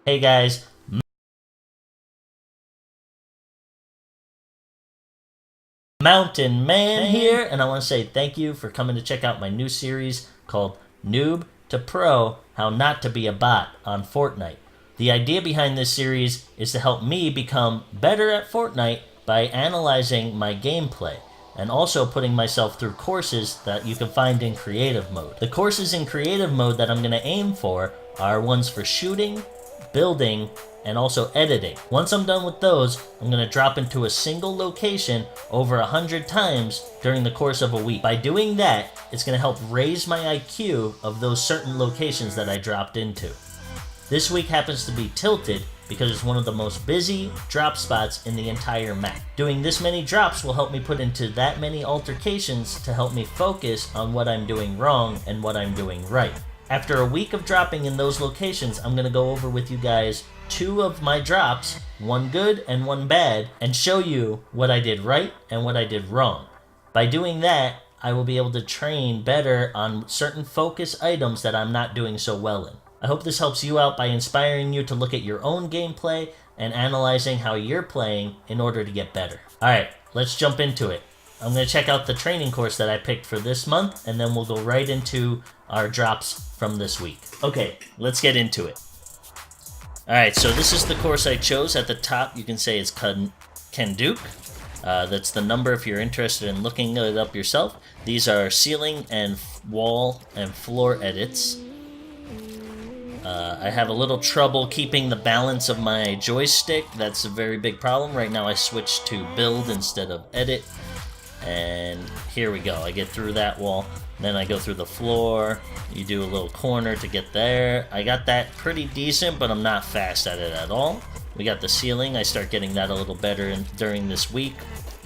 Hey guys, Mountain Man here, and I want to say thank you for coming to check out my new series called Noob to Pro, How Not to Be a Bot on Fortnite. The idea behind this series is to help me become better at Fortnite by analyzing my gameplay and also putting myself through courses that you can find in creative mode. The courses in creative mode that I'm going to aim for are ones for shooting, building, and also editing. Once I'm done with those, I'm going to drop into a single location over 100 times during the course of a week. By doing that, it's going to help raise my IQ of those certain locations that I dropped into. This week happens to be tilted because it's one of the most busy drop spots in the entire map. Doing this many drops will help me put into that many altercations to help me focus on what I'm doing wrong and what I'm doing right. After a week of dropping in those locations, I'm going to go over with you guys 2 of my drops, one good and one bad, and show you what I did right and what I did wrong. By doing that, I will be able to train better on certain focus items that I'm not doing so well in. I hope this helps you out by inspiring you to look at your own gameplay and analyzing how you're playing in order to get better. Alright, let's jump into it. I'm going to check out the training course that I picked for this month, and then we'll go right into our drops from this week. Okay, let's get into it. Alright, so this is the course I chose. At the top, you can say it's Kenduke. That's the number if you're interested in looking it up yourself. These are ceiling and wall and floor edits. I have a little trouble keeping the balance of my joystick. That's a very big problem. Right now I switched to build instead of edit. And here we go. I get through that wall. Then I go through the floor. You do a little corner to get there. I got that pretty decent, but I'm not fast at it at all. We got the ceiling. I start getting that a little better during this week.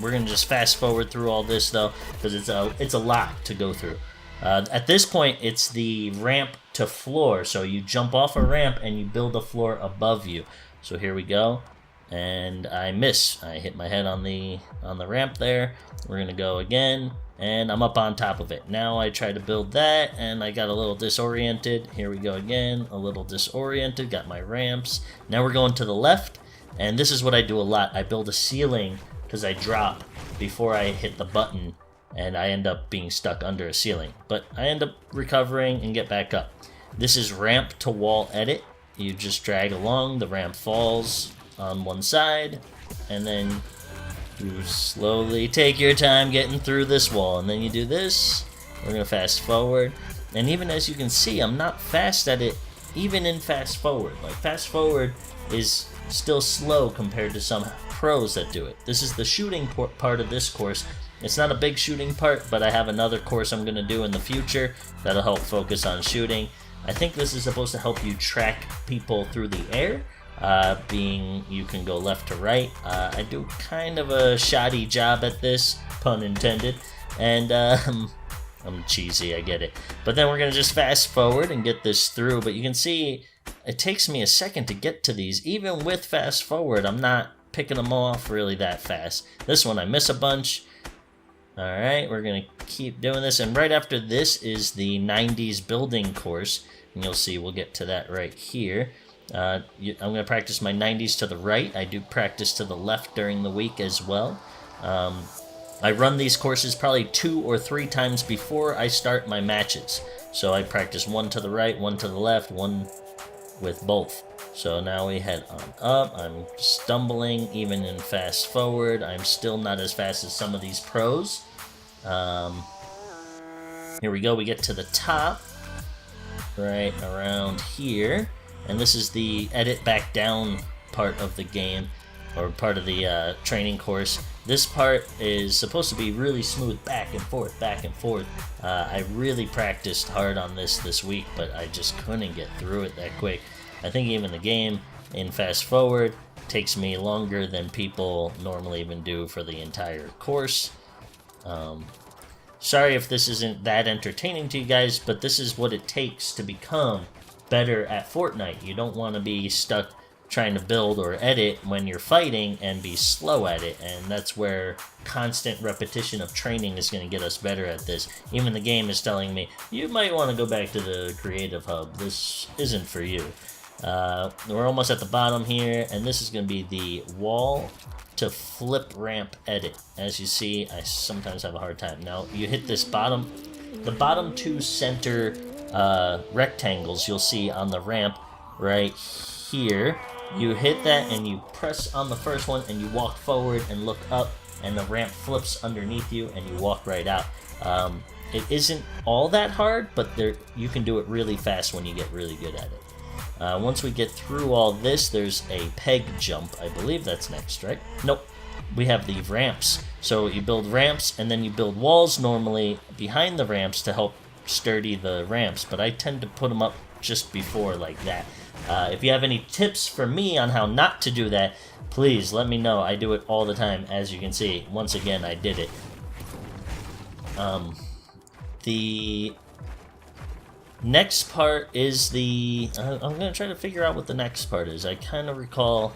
We're going to just fast forward through all this, though, because it's a lot to go through. At this point, it's the ramp to floor. So you jump off a ramp and you build a floor above you. So here we go. And I miss. I hit my head on the ramp there. We're gonna go again, and I'm up on top of it. Now I try to build that, and I got a little disoriented. Here we go again, a little disoriented. Got my ramps. Now we're going to the left, and this is what I do a lot. I build a ceiling because I drop before I hit the button, and I end up being stuck under a ceiling. But I end up recovering and get back up. This is ramp to wall edit. You just drag along, the ramp falls on one side, and then you slowly take your time getting through this wall, and then you do this. We're gonna fast forward, and even as you can see, I'm not fast at it even in fast forward. Like, fast forward is still slow compared to some pros that do it. This is the shooting part of this course. It's not a big shooting part, but I have another course I'm gonna do in the future that'll help focus on shooting. I think this is supposed to help you track people through the air. Being you can go left to right. I do kind of a shoddy job at this, pun intended, and I'm cheesy, I get it. But then we're gonna just fast forward and get this through, but you can see it takes me a second to get to these. Even with fast forward, I'm not picking them off really that fast. This one I miss a bunch. Alright, we're gonna keep doing this, and right after this is the 90s building course, and you'll see we'll get to that right here. I'm going to practice my 90s to the right. I do practice to the left during the week as well. I run these courses probably 2 or 3 times before I start my matches. So I practice one to the right, one to the left, one with both. So now we head on up. I'm stumbling even in fast forward. I'm still not as fast as some of these pros. Here we go. We get to the top. Right around here. And this is the edit back down part of the game, or part of the training course. This part is supposed to be really smooth, back and forth, back and forth. I really practiced hard on this week, but I just couldn't get through it that quick. I think even the game in fast forward takes me longer than people normally even do for the entire course. Sorry if this isn't that entertaining to you guys, but this is what it takes to become better at Fortnite. You don't want to be stuck trying to build or edit when you're fighting and be slow at it, and that's where constant repetition of training is going to get us better at this. Even the game is telling me, you might want to go back to the creative hub. This isn't for you. We're almost at the bottom here, and this is going to be the wall to flip ramp edit. As you see, I sometimes have a hard time. Now, you hit this the bottom two center rectangles you'll see on the ramp right here. You hit that and you press on the first one and you walk forward and look up, and the ramp flips underneath you and you walk right out. It isn't all that hard, but you can do it really fast when you get really good at it. Once we get through all this, there's a peg jump. I believe that's next, right? Nope. We have the ramps. So you build ramps, and then you build walls normally behind the ramps to help sturdy the ramps, but I tend to put them up just before like that. If you have any tips for me on how not to do that, please let me know. I do it all the time, as you can see. Once again, I did it. The next part is I'm going to try to figure out what the next part is. I kind of recall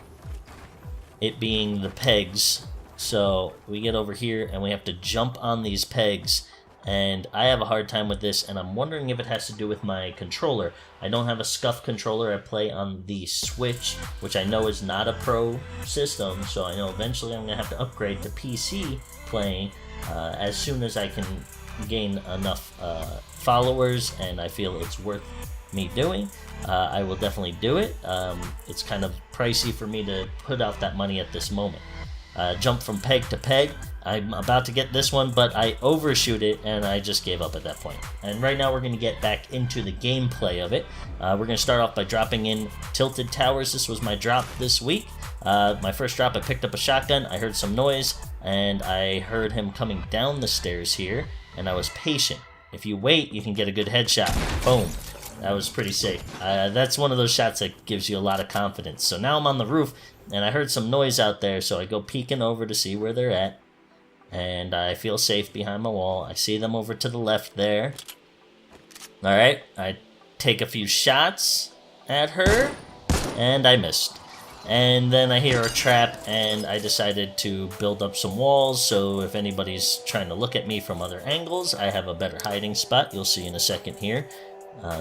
it being the pegs. So we get over here and we have to jump on these pegs. And I have a hard time with this, and I'm wondering if it has to do with my controller. I don't have a scuff controller. I play on the Switch, which I know is not a pro system. So I know eventually I'm going to have to upgrade to PC playing as soon as I can gain enough followers, and I feel it's worth me doing. I will definitely do it. It's kind of pricey for me to put out that money at this moment. Jump from peg to peg. I'm about to get this one, but I overshoot it, and I just gave up at that point. And right now we're going to get back into the gameplay of it. We're going to start off by dropping in Tilted Towers. This was my drop this week. My first drop, I picked up a shotgun. I heard some noise, and I heard him coming down the stairs here, and I was patient. If you wait, you can get a good headshot. Boom. That was pretty safe. That's one of those shots that gives you a lot of confidence. So now I'm on the roof, and I heard some noise out there, so I go peeking over to see where they're at. And I feel safe behind my wall. I see them over to the left there. Alright, I take a few shots at her, and I missed. And then I hear a trap, and I decided to build up some walls, so if anybody's trying to look at me from other angles, I have a better hiding spot. You'll see in a second here.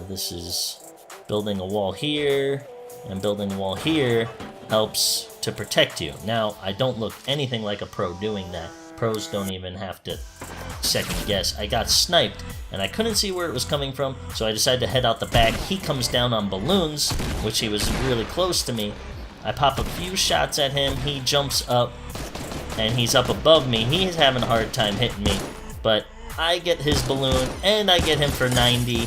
This is building a wall here, and building a wall here helps to protect you. Now, I don't look anything like a pro doing that. Pros don't even have to second guess. I got sniped, and I couldn't see where it was coming from, so I decided to head out the back. He comes down on balloons, which he was really close to me. I pop a few shots at him. He jumps up, and he's up above me. He's having a hard time hitting me, but I get his balloon, and I get him for 90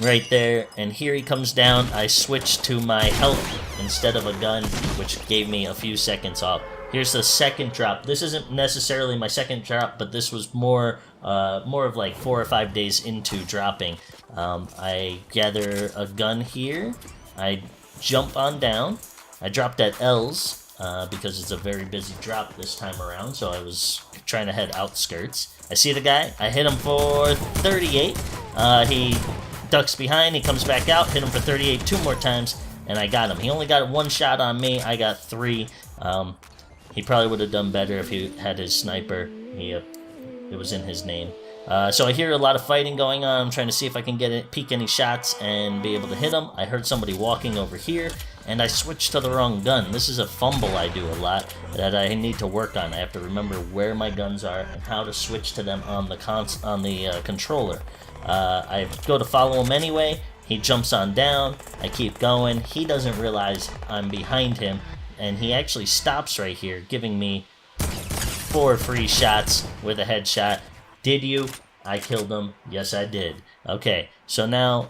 right there. And here he comes down. I switch to my health instead of a gun, which gave me a few seconds off. Here's the second drop. This isn't necessarily my second drop, but this was more of like 4 or 5 days into dropping. I gather a gun here. I jump on down. I dropped at L's because it's a very busy drop this time around, so I was trying to head outskirts. I see the guy. I hit him for 38. He ducks behind. He comes back out. Hit him for 38 2 more times, and I got him. He only got 1 shot on me. I got 3. He probably would have done better if he had his sniper. It was in his name. So I hear a lot of fighting going on. I'm trying to see if I can peek any shots and be able to hit him. I heard somebody walking over here, and I switched to the wrong gun. This is a fumble I do a lot that I need to work on. I have to remember where my guns are and how to switch to them on the controller. I go to follow him anyway. He jumps on down. I keep going. He doesn't realize I'm behind him, and he actually stops right here, giving me 4 free shots with a headshot. Did you? I killed him. Yes, I did. Okay, so now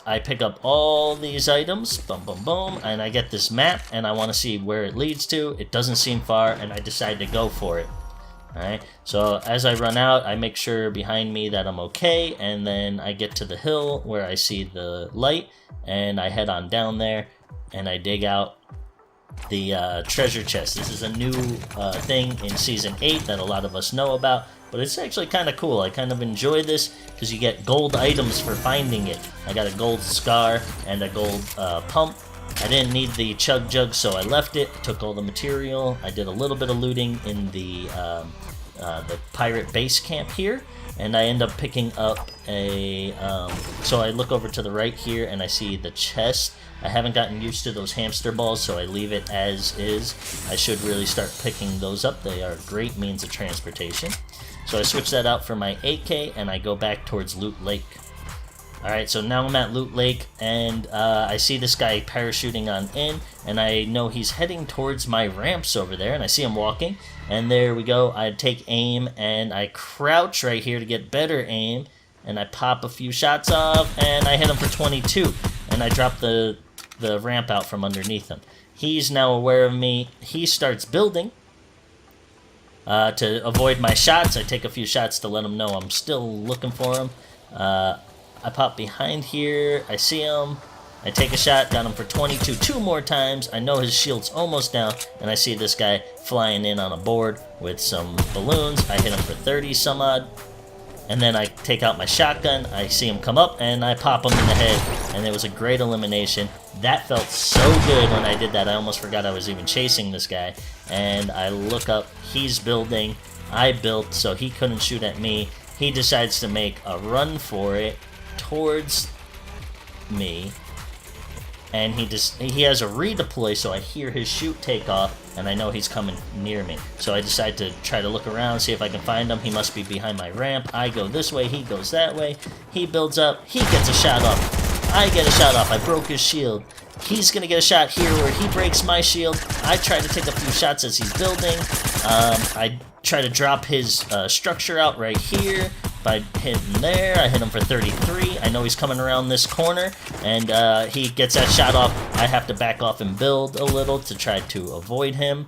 I pick up all these items, boom, boom, boom, and I get this map, and I want to see where it leads to. It doesn't seem far, and I decide to go for it. Alright, so as I run out, I make sure behind me that I'm okay, and then I get to the hill where I see the light, and I head on down there, and I dig out the treasure chest. This is a new thing in Season 8 that a lot of us know about, but it's actually kind of cool. I kind of enjoy this because you get gold items for finding it. I got a gold scar and a gold pump. I didn't need the chug jug, so I left it, took all the material. I did a little bit of looting in the pirate base camp here. and I end up picking up a, so I look over to the right here and I see the chest. I haven't gotten used to those hamster balls, so I leave it as is. I should really start picking those up. They are a great means of transportation. So I switch that out for my AK, and I go back towards Loot Lake. Alright, so now I'm at Loot Lake, and I see this guy parachuting on in, and I know he's heading towards my ramps over there, and I see him walking, and there we go. I take aim, and I crouch right here to get better aim, and I pop a few shots off, and I hit him for 22, and I drop the ramp out from underneath him. He's now aware of me. He starts building. To avoid my shots, I take a few shots to let him know I'm still looking for him. I pop behind here, I see him, I take a shot, got him for 22 two more times. I know his shield's almost down, and I see this guy flying in on a board with some balloons. I hit him for 30 some odd, and then I take out my shotgun, I see him come up, and I pop him in the head, and it was a great elimination. That felt so good when I did that. I almost forgot I was even chasing this guy, and I look up, he's building, I built, so he couldn't shoot at me. He decides to make a run for it towards me, and he has a redeploy, so I hear his chute take off, and I know he's coming near me. So I decide to try to look around, see if I can find him. He must be behind my ramp. I go this way, he goes that way. He builds up, he gets a shot off. I get a shot off, I broke his shield. He's gonna get a shot here where he breaks my shield. I try to take a few shots as he's building. I try to drop his structure out right here by hitting there. I hit him for 33. I know he's coming around this corner, and he gets that shot off. I have to back off and build a little to try to avoid him.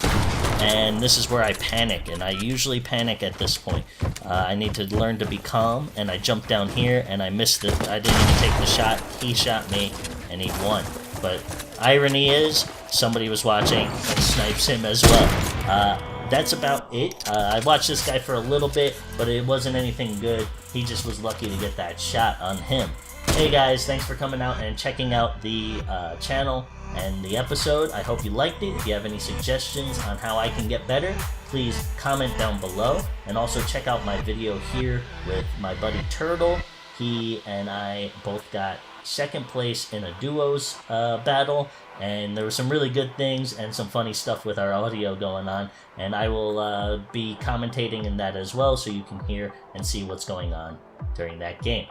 And this is where I panic, and I usually panic at this point. I need to learn to be calm, and I jump down here, and I missed it. I didn't even take the shot. He shot me, and he won. But irony is, somebody was watching and snipes him as well. That's about it. I watched this guy for a little bit, but it wasn't anything good. He just was lucky to get that shot on him. Hey guys, thanks for coming out and checking out the channel and the episode. I hope you liked it. If you have any suggestions on how I can get better, please comment down below. And also check out my video here with my buddy Turtle. He and I both got second place in a duos battle, and there were some really good things and some funny stuff with our audio going on, and I will be commentating in that as well, so you can hear and see what's going on during that game.